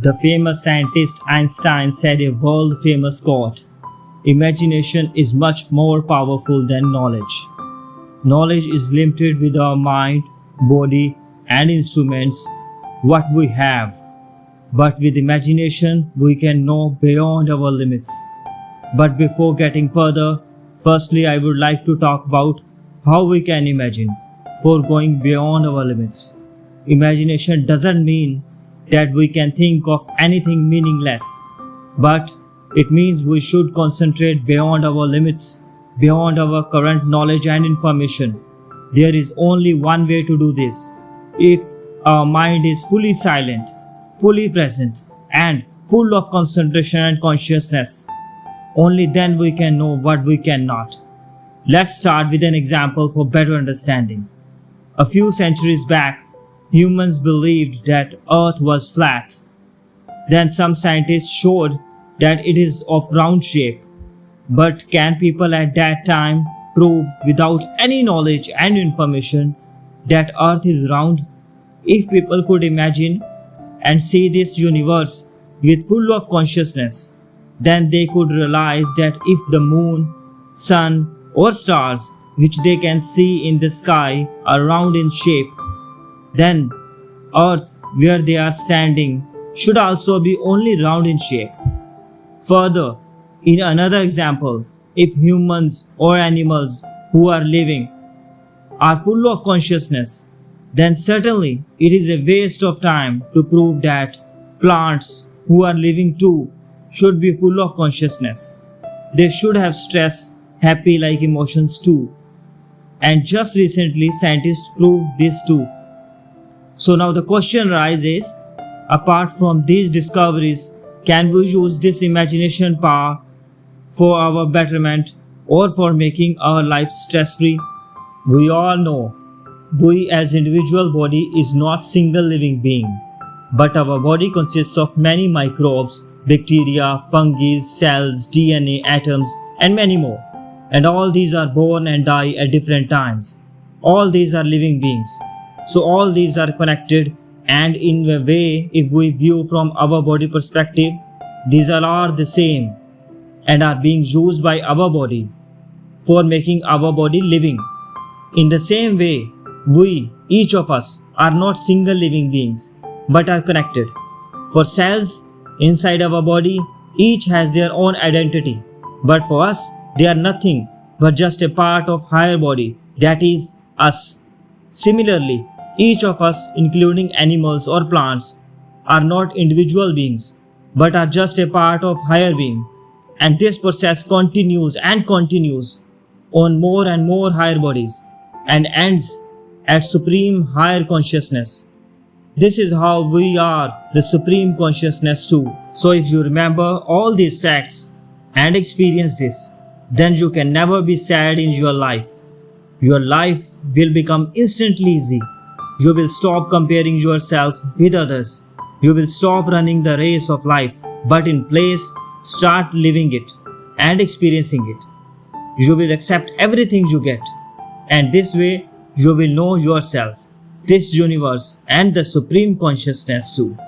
The famous scientist Einstein said a world-famous quote, "Imagination is much more powerful than knowledge. Knowledge is limited with our mind, body, and instruments, what we have. But with imagination, we can know beyond our limits." But before getting further, firstly I would like to talk about how we can imagine for going beyond our limits. Imagination doesn't mean that we can think of anything meaningless, but it means we should concentrate beyond our limits, beyond our current knowledge and information. There is only one way to do this. If our mind is fully silent, fully present, and full of concentration and consciousness, only then we can know what we cannot. Let's start with an example for better understanding. A few centuries back, humans believed that Earth was flat. Then some scientists showed that it is of round shape. But can people at that time prove without any knowledge and information that Earth is round? If people could imagine and see this universe with full of consciousness, then they could realize that if the moon, sun, or stars which they can see in the sky are round in shape, then Earth, where they are standing, should also be only round in shape. Further, in another example, if humans or animals who are living are full of consciousness, then certainly it is a waste of time to prove that plants who are living too should be full of consciousness. They should have stress, happy like emotions too. And just recently scientists proved this too. So now the question arises, apart from these discoveries, can we use this imagination power for our betterment or for making our life stress-free? We all know we as individual body is not single living being, but our body consists of many microbes, bacteria, fungi, cells, DNA, atoms, and many more. And all these are born and die at different times. All these are living beings. So all these are connected, and in a way, if we view from our body perspective, these all are the same and are being used by our body for making our body living. In the same way, we, each of us, are not single living beings but are connected. For cells inside our body, each has their own identity, but for us, they are nothing but just a part of higher body, that is, us. Similarly, each of us, including animals or plants, are not individual beings, but are just a part of higher being. And this process continues and continues on more and more higher bodies and ends at supreme higher consciousness. This is how we are the supreme consciousness too. So if you remember all these facts and experience this, then you can never be sad in your life. Your life will become instantly easy. You will stop comparing yourself with others. You will stop running the race of life, but in place, start living it and experiencing it. You will accept everything you get, and this way, you will know yourself, this universe, and the supreme consciousness too.